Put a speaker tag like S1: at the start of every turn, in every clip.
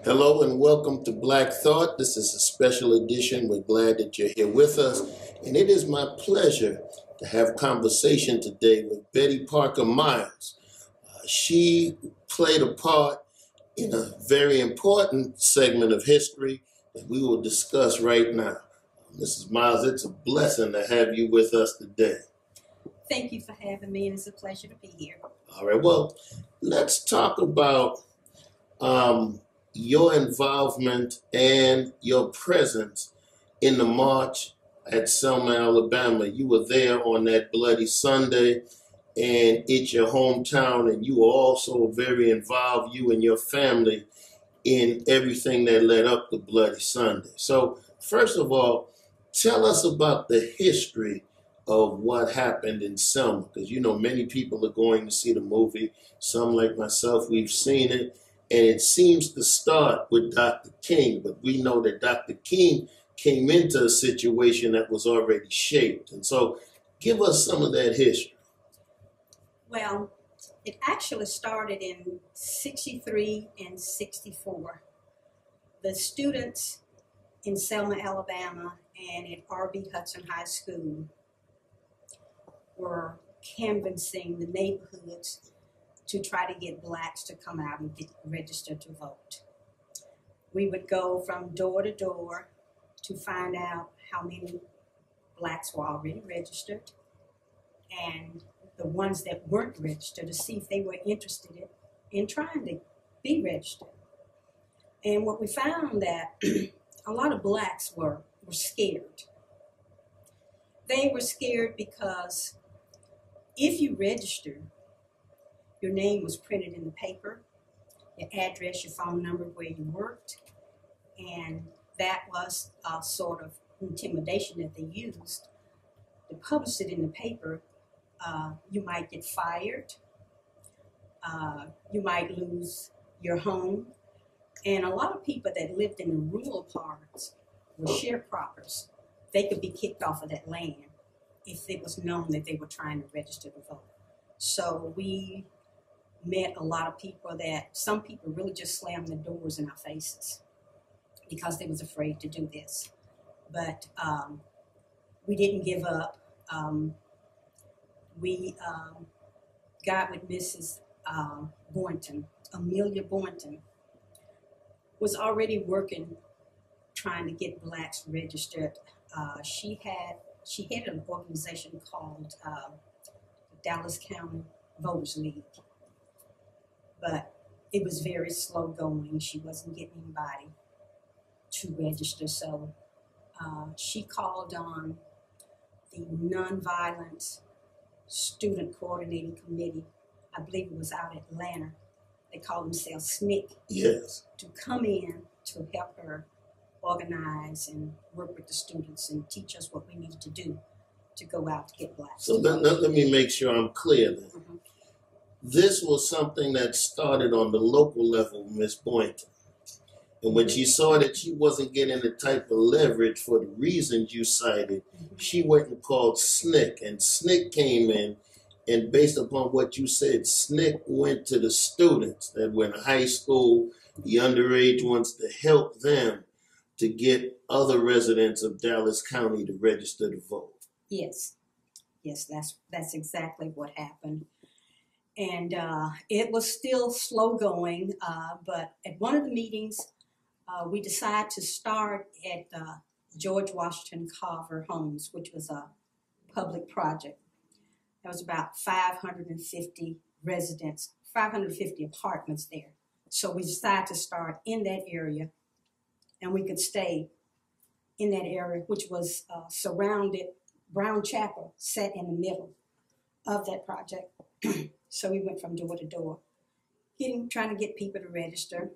S1: Hello and welcome to Black Thought. This is a special edition. We're glad that you're here with us. And it is my pleasure to have conversation today with Betty Parker Miles. She played a part in a very important segment of history that we will discuss right now. Mrs. Miles, it's a blessing to have you with us today.
S2: Thank you for having me, and it's a pleasure to be here.
S1: All right, well, let's talk about your involvement and your presence in the march at Selma, Alabama. You were there on that bloody Sunday, and it's your hometown, and you were also very involved, you and your family, in everything that led up to Bloody Sunday. So, first of all, tell us about the history of what happened in Selma, because you know many people are going to see the movie. Some, like myself, we've seen it, and it seems to start with Dr. King, but we know that Dr. King came into a situation that was already shaped. And so give us some of that history.
S2: Well, it actually started in 63 and 64. The students in Selma, Alabama, and at R.B. Hudson High School were canvassing the neighborhoods to try to get blacks to come out and get registered to vote. We would go from door to door to find out how many blacks were already registered, and the ones that weren't registered to see if they were interested in trying to be registered. And what we found that a lot of blacks were scared. They were scared because if you registered, your name was printed in the paper, your address, your phone number, where you worked, and that was a sort of intimidation that they used to publish it in the paper. You might get fired, you might lose your home, and a lot of people that lived in the rural parts were sharecroppers. They could be kicked off of that land if it was known that they were trying to register to vote. So we met a lot of people that some people really just slammed the doors in our faces because they was afraid to do this. But we didn't give up. We got with Mrs. Boynton. Amelia Boynton was already working, trying to get blacks registered. She had an organization called Dallas County Voters League, but it was very slow going. She wasn't getting anybody to register, so she called on the Nonviolent Student Coordinating Committee. I believe it was out in Atlanta. They call themselves SNCC.
S1: Yes.
S2: To come in to help her organize and work with the students and teach us what we needed to do to go out to get blacks.
S1: So let me make sure I'm clear then. Mm-hmm. This was something that started on the local level, Miss Boynton. And when she saw that she wasn't getting the type of leverage for the reasons you cited, she went and called SNCC. And SNCC came in, and based upon what you said, SNCC went to the students that were in high school, the underage ones, to help them to get other residents of Dallas County to register to vote.
S2: Yes, that's exactly what happened. And it was still slow going, but at one of the meetings, we decided to start at George Washington Carver Homes, which was a public project. There was about 550 residents, 550 apartments there. So we decided to start in that area, and we could stay in that area, which was surrounded. Brown Chapel sat in the middle of that project. So we went from door to door, trying to get people to register.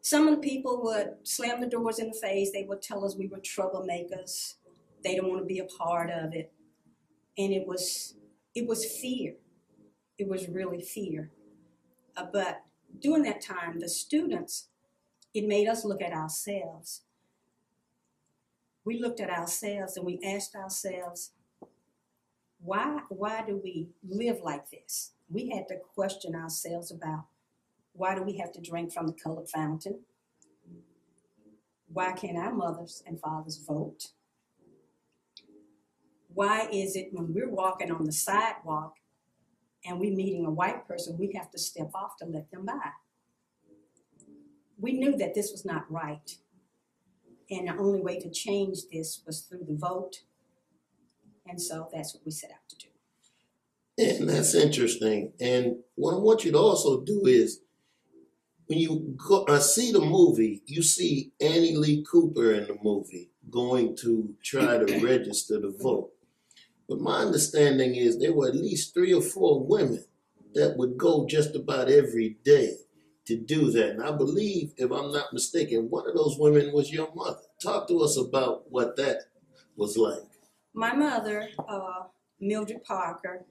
S2: Some of the people would slam the doors in the face. They would tell us we were troublemakers. They don't want to be a part of it. And it was fear. It was really fear. But during that time, the students, it made us look at ourselves. We looked at ourselves and we asked ourselves, why do we live like this? We had to question ourselves about Why do we have to drink from the colored fountain? Why can't our mothers and fathers vote? Why is it when we're walking on the sidewalk and we're meeting a white person, we have to step off to let them by? We knew that this was not right. And the only way to change this was through the vote. And so that's what we set out to do.
S1: And that's interesting. And what I want you to also do is, when you go, see the movie, you see Annie Lee Cooper in the movie going to try to register to vote. But my understanding is there were at least 3 or 4 women that would go just about every day to do that. And I believe, if I'm not mistaken, one of those women was your mother. Talk to us about what that was like.
S2: My mother, Mildred Parker,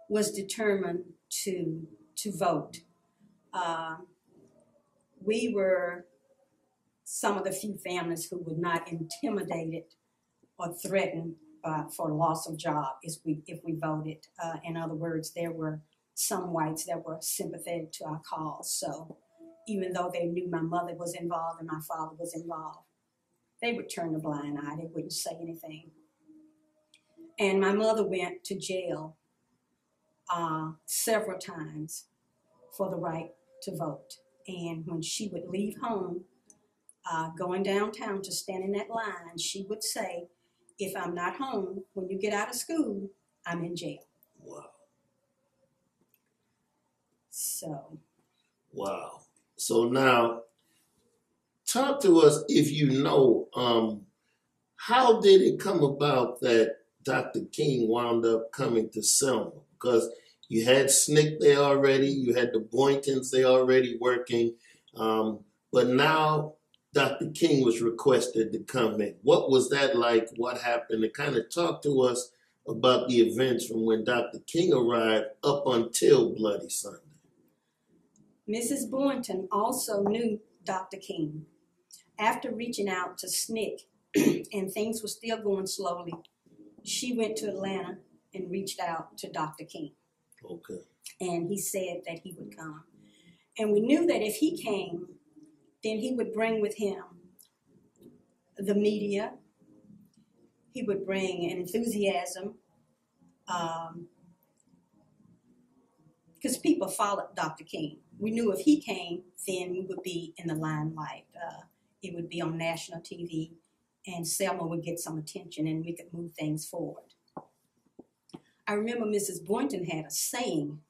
S2: was determined to vote. We were some of the few families who were not intimidated or threatened for loss of job if we voted. In other words, there were some whites that were sympathetic to our cause. So even though they knew my mother was involved and my father was involved, they would turn a blind eye. They wouldn't say anything. And my mother went to jail several times for the right to vote. And when she would leave home, going downtown to stand in that line, she would say, if I'm not home when you get out of school, I'm in jail.
S1: Wow.
S2: So.
S1: Wow. So now, talk to us, if you know, how did it come about that Dr. King wound up coming to Selma? Because you had SNCC there already, you had the Boyntons there already working, but now Dr. King was requested to come in. What was that like? What happened? And kind of talk to us about the events from when Dr. King arrived up until Bloody Sunday.
S2: Mrs. Boynton also knew Dr. King. After reaching out to SNCC, and things were still going slowly, she went to Atlanta and reached out to Dr. King.
S1: Okay.
S2: And he said that he would come. And we knew that if he came, then he would bring with him the media. He would bring an enthusiasm. Because people followed Dr. King. We knew if he came, then we would be in the limelight. It would be on national TV, and Selma would get some attention, and we could move things forward. I remember Mrs. Boynton had a saying,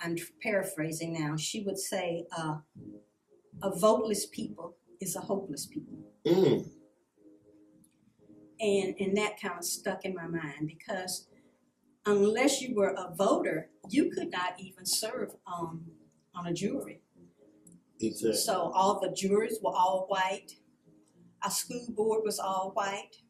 S2: I'm paraphrasing now, she would say, a voteless people is a hopeless people.
S1: Mm.
S2: And that kind of stuck in my mind, because unless you were a voter, you could not even serve on a jury.
S1: Exactly.
S2: So all the juries were all white. Our school board was all white.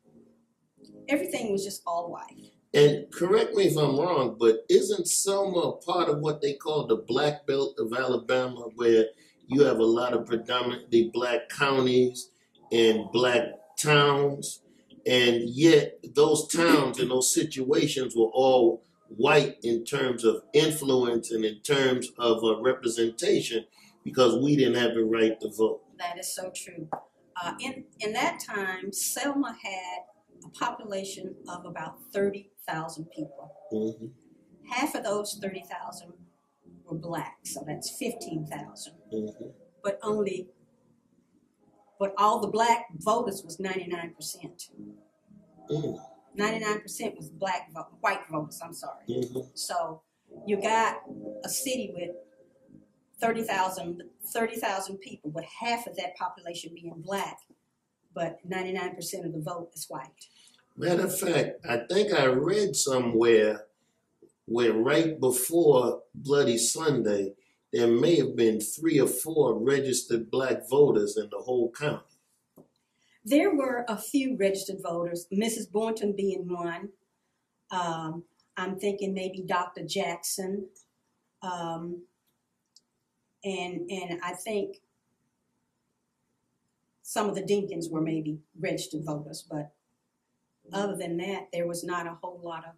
S2: Everything was just all white.
S1: And correct me if I'm wrong, but isn't Selma a part of what they call the Black Belt of Alabama, where you have a lot of predominantly black counties and black towns, and yet those towns and those situations were all white in terms of influence and in terms of representation, because we didn't have the right to vote?
S2: That is so true. In that time, Selma had a population of about 30,000 people.
S1: Mm-hmm.
S2: Half of those 30,000 were black, so that's 15,000.
S1: Mm-hmm.
S2: But all the black voters was 99%.
S1: Mm.
S2: 99% was white voters, I'm sorry.
S1: Mm-hmm. So
S2: you got a city with 30,000 people, with half of that population being black, but 99% of the vote is white.
S1: Matter of fact, I think I read somewhere where right before Bloody Sunday, there may have been 3 or 4 registered black voters in the whole county.
S2: There were a few registered voters, Mrs. Boynton being one. I'm thinking maybe Dr. Jackson. And I think some of the Dinkins were maybe registered voters, but other than that, there was not a whole lot of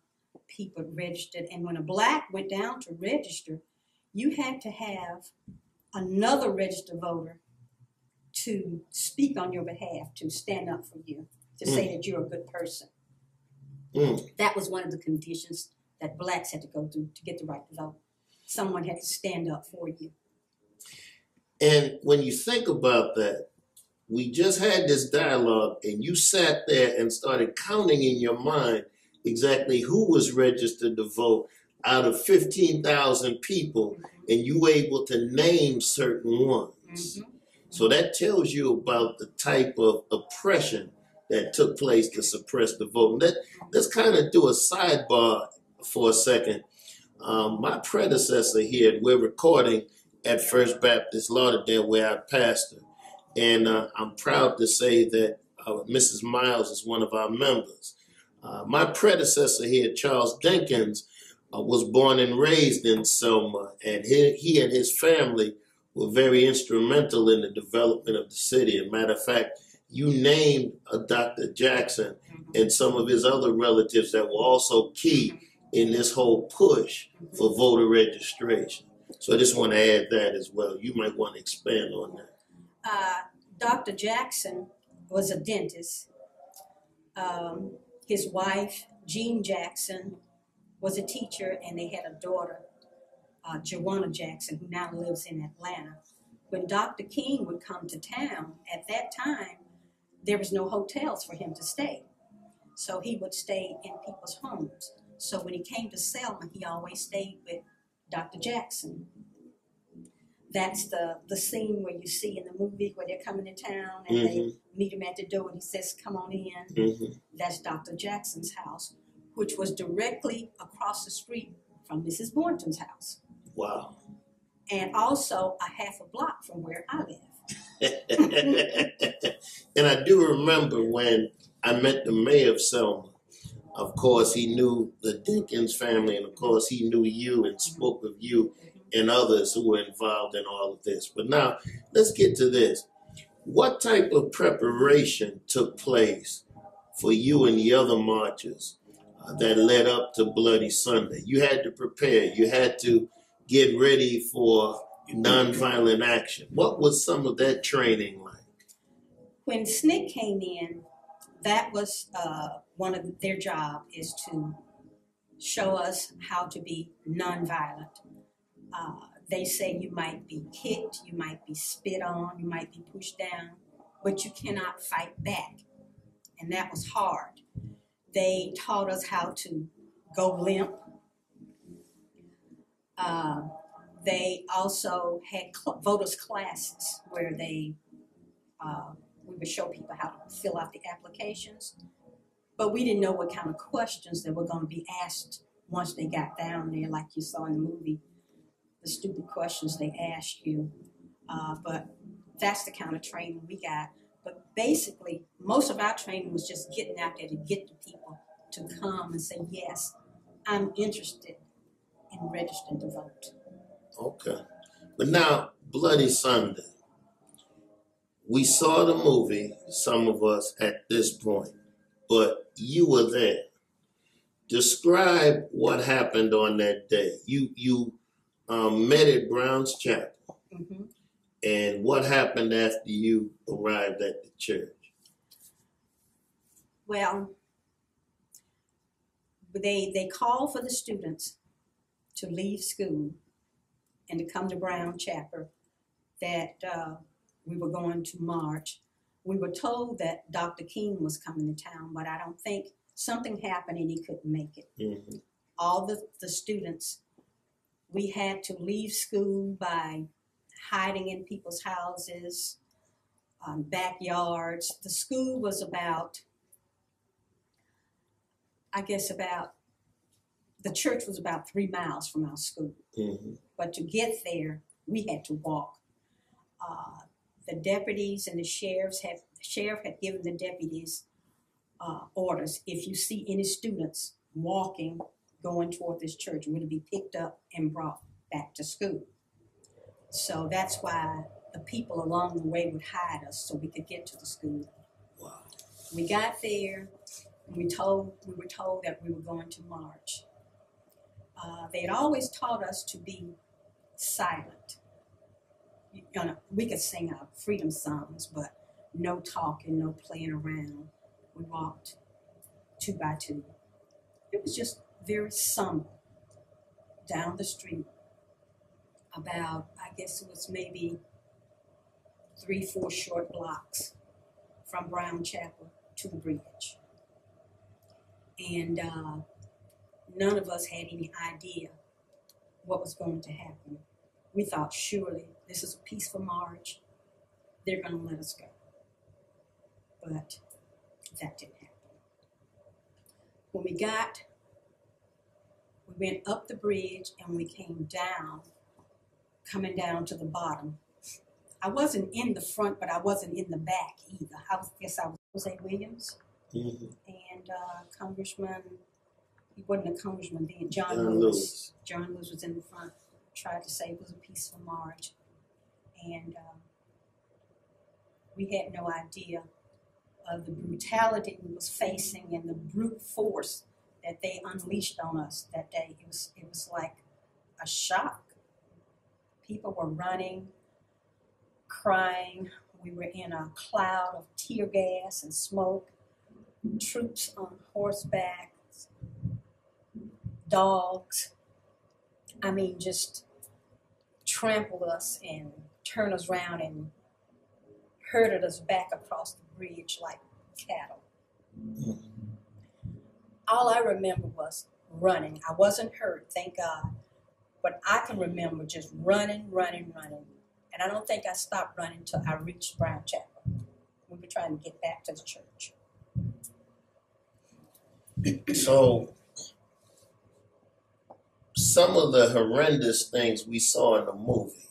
S2: people registered. And when a black went down to register, you had to have another registered voter to speak on your behalf, to stand up for you, to say that you're a good person. That was one of the conditions that blacks had to go through to get the right to vote. Someone had to stand up for you.
S1: And when you think about that, we just had this dialogue and you sat there and started counting in your mind exactly who was registered to vote out of 15,000 people, and you were able to name certain ones. So that tells you about the type of oppression that took place to suppress the vote. And let's kind of do a sidebar for a second. My predecessor here, we're recording at First Baptist Lauderdale, where I pastor. And I'm proud to say that Mrs. Miles is one of our members. My predecessor here, Charles Dinkins, was born and raised in Selma, and he and his family were very instrumental in the development of the city. As a matter of fact, you named Dr. Jackson and some of his other relatives that were also key in this whole push for voter registration. So I just want to add that as well. You might want to expand on that.
S2: Dr. Jackson was a dentist. His wife, Jean Jackson, was a teacher, and they had a daughter, Joanna Jackson, who now lives in Atlanta. When Dr. King would come to town, at that time, there was no hotels for him to stay. So he would stay in people's homes. So when he came to Selma, he always stayed with Dr. Jackson. That's the scene where you see in the movie where they're coming to town and they meet him at the door and he says, "Come on in." That's Dr. Jackson's house, which was directly across the street from Mrs. Boynton's house.
S1: Wow.
S2: And also a half a block from where I live.
S1: And I do remember when I met the mayor of Selma. Of course, he knew the Dinkins family, and of course, he knew you and spoke of you and others who were involved in all of this. But now, let's get to this. What type of preparation took place for you and the other marchers that led up to Bloody Sunday? You had to prepare. You had to get ready for nonviolent action. What was some of that training like?
S2: When SNCC came in, that was one of their job is to show us how to be nonviolent. They say you might be kicked, you might be spit on, you might be pushed down, but you cannot fight back. And that was hard. They taught us how to go limp. They also had voters classes where we would show people how to fill out the applications. But we didn't know what kind of questions that were going to be asked once they got down there, like you saw in the movie, the stupid questions they asked you. But that's the kind of training we got. But basically, most of our training was just getting out there to get the people to come and say, yes, I'm interested in registering to vote.
S1: Okay. But now, Bloody Sunday. We saw the movie, some of us, at this point, but you were there. Describe what happened on that day. You met at Brown's Chapel. And what happened after you arrived at the church?
S2: Well, they called for the students to leave school and to come to Brown Chapel, that we were going to march. We were told that Dr. King was coming to town, but I don't think something happened and he couldn't make it. All the students, we had to leave school by hiding in people's houses, backyards. The school was about, the church was about 3 miles from our school. But to get there, we had to walk. The deputies and the sheriff had given the deputies orders. If you see any students walking, going toward this church, we're to be picked up and brought back to school. So that's why the people along the way would hide us so we could get to the school.
S1: Wow.
S2: We got there, and we were told that we were going to march. They had always taught us to be silent. You know, we could sing our freedom songs, but no talking, no playing around. We walked 2 by 2. It was just very somber down the street. About, I guess it was maybe 3-4 short blocks from Brown Chapel to the bridge. And none of us had any idea what was going to happen. We thought, surely this is a peaceful march. They're going to let us go. But that didn't happen. When we went up the bridge and we came down, coming down to the bottom. I wasn't in the front, but I wasn't in the back either. I guess I was Jose Williams.
S1: Mm-hmm.
S2: And Congressman, he wasn't a congressman then, John
S1: Lewis.
S2: Lewis. John Lewis was in the front, tried to say it was a peaceful march. And we had no idea of the brutality we was facing and the brute force that they unleashed on us that day. It was like a shock. People were running, crying. We were in a cloud of tear gas and smoke. Troops on horseback, dogs. I mean, just trampled us and turned us around and herded us back across the bridge like cattle. All I remember was running. I wasn't hurt, thank God. But I can remember just running. And I don't think I stopped running until I reached Brown Chapel. We were trying to get back to the church.
S1: So, some of the horrendous things we saw in the movie,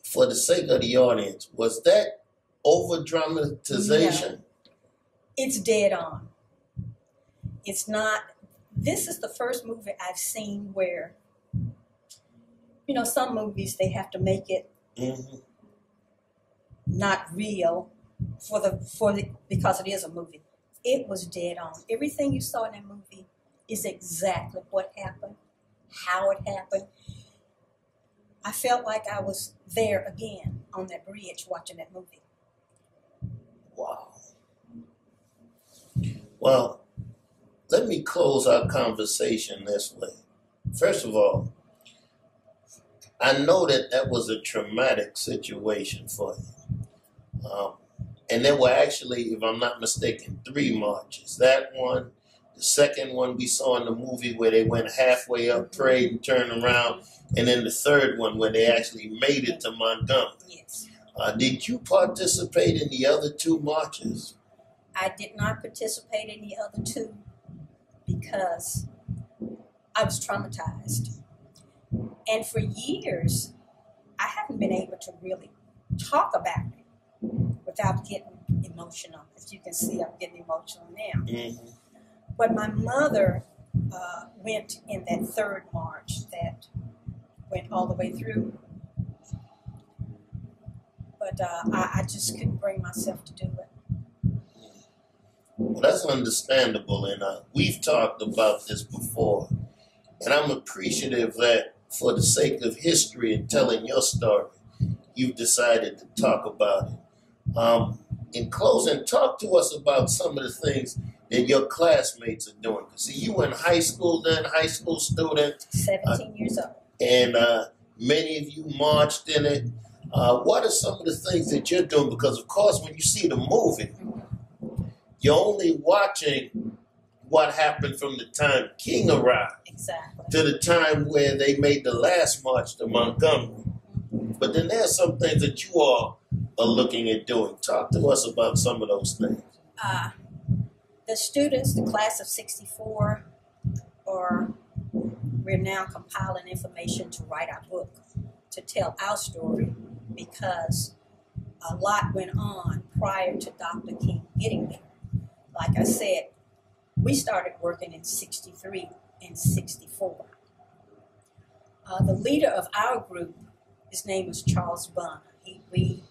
S1: for the sake of the audience, was that over-dramatization?
S2: No, it's dead on. It's not. This is the first movie I've seen where, you know, some movies they have to make it not real because it is a movie. It was dead on. Everything you saw in that movie is exactly what happened, how it happened. I felt like I was there again on that bridge watching that movie.
S1: Wow. Well, let me close our conversation this way. First of all, I know that was a traumatic situation for you. And there were actually, if I'm not mistaken, 3 marches. That one, the second one we saw in the movie where they went halfway up, prayed, and turned around, and then the third one where they actually made it to Montgomery.
S2: Yes.
S1: Did you participate in the other 2 marches?
S2: I did not participate in the other 2 because I was traumatized. And for years, I haven't been able to really talk about it without getting emotional. As you can see, I'm getting emotional now.
S1: Mm-hmm.
S2: But my mother went in that 3rd march that went all the way through. But I just couldn't bring myself to do it.
S1: Well, that's understandable, and we've talked about this before. And I'm appreciative that for the sake of history and telling your story, you've decided to talk about it. In closing, talk to us about some of the things that your classmates are doing. See, you were in high school then, high school student.
S2: 17 years old.
S1: And many of you marched in it. What are some of the things that you're doing? Because, of course, when you see the movie, you're only watching what happened from the time King arrived to the time where they made the last march to Montgomery. But then there are some things that you all are looking at doing. Talk to us about some of those things.
S2: The students, the class of 64, we're now compiling information to write our book, to tell our story, because a lot went on prior to Dr. King getting there. Like I said, we started working in 63 and 64. The leader of our group, his name was Charles Bunn. He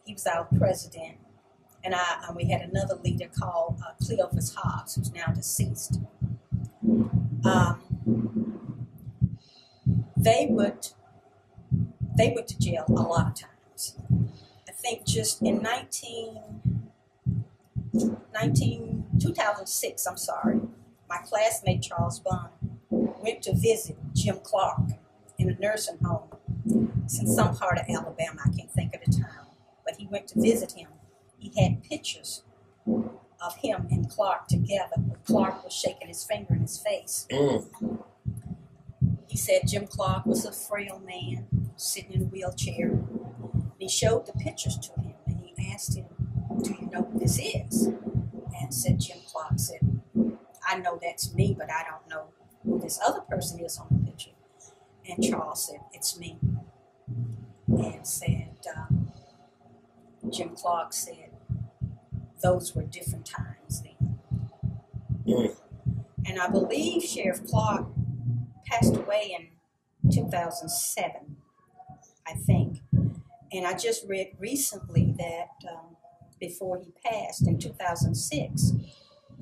S2: was our president. And we had another leader called Cleophas Hobbs, who's now deceased. They would they went to jail a lot of times. I think just in 2006, I'm sorry, my classmate Charles Bond went to visit Jim Clark in a nursing home. It's in some part of Alabama, I can't think of the town, but he went to visit him. He had pictures of him and Clark together, where Clark was shaking his finger in his face. He said Jim Clark was a frail man sitting in a wheelchair. And he showed the pictures to him, and he asked him, "Do you know who this is?" And said Jim Clark said, "I know that's me, but I don't know who this other person is on the picture." And Charles said, "It's me." And said, Jim Clark said, "Those were different times then." And I believe Sheriff Clark passed away in 2007, I think. And I just read recently that before he passed in 2006,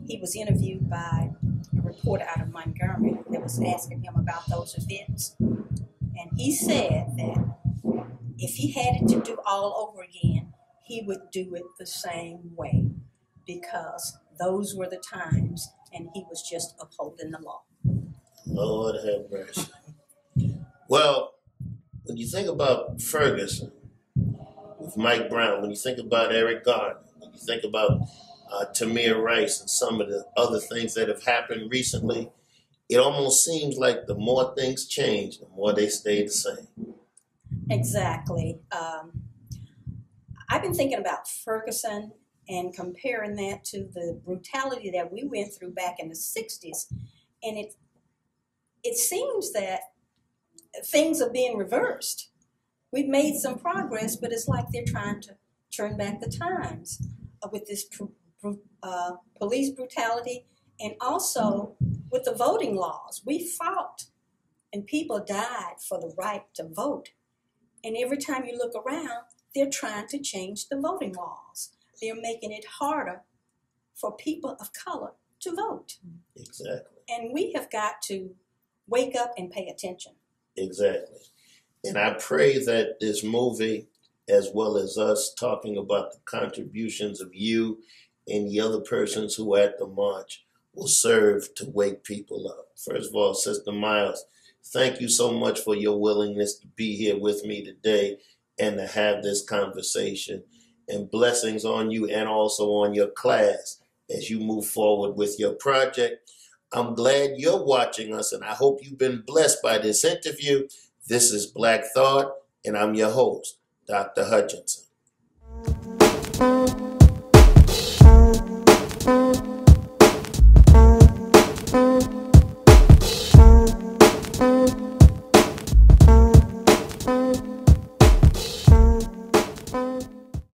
S2: he was interviewed by a reporter out of Montgomery that was asking him about those events. And he said that if he had it to do all over again, he would do it the same way, because those were the times and he was just upholding the law.
S1: Lord have mercy. Well, when you think about Ferguson with Mike Brown, when you think about Eric Garner, when you think about Tamir Rice and some of the other things that have happened recently, it almost seems like the more things change, the more they stay the same.
S2: Exactly. I've been thinking about Ferguson and comparing that to the brutality that we went through back in the 60s. And it seems that things are being reversed. We've made some progress, but it's like they're trying to turn back the times with this police brutality, and also with the voting laws. We fought and people died for the right to vote. And every time you look around, they're trying to change the voting laws. They're making it harder for people of color to vote.
S1: Exactly.
S2: And we have got to wake up and pay attention.
S1: Exactly. And I pray that this movie, as well as us talking about the contributions of you and the other persons who were at the march, will serve to wake people up. First of all, Sister Miles, thank you so much for your willingness to be here with me today and to have this conversation. And blessings on you and also on your class as you move forward with your project. I'm glad you're watching us, and I hope you've been blessed by this interview. This is Black Thought, and I'm your host, Dr. Hutchinson.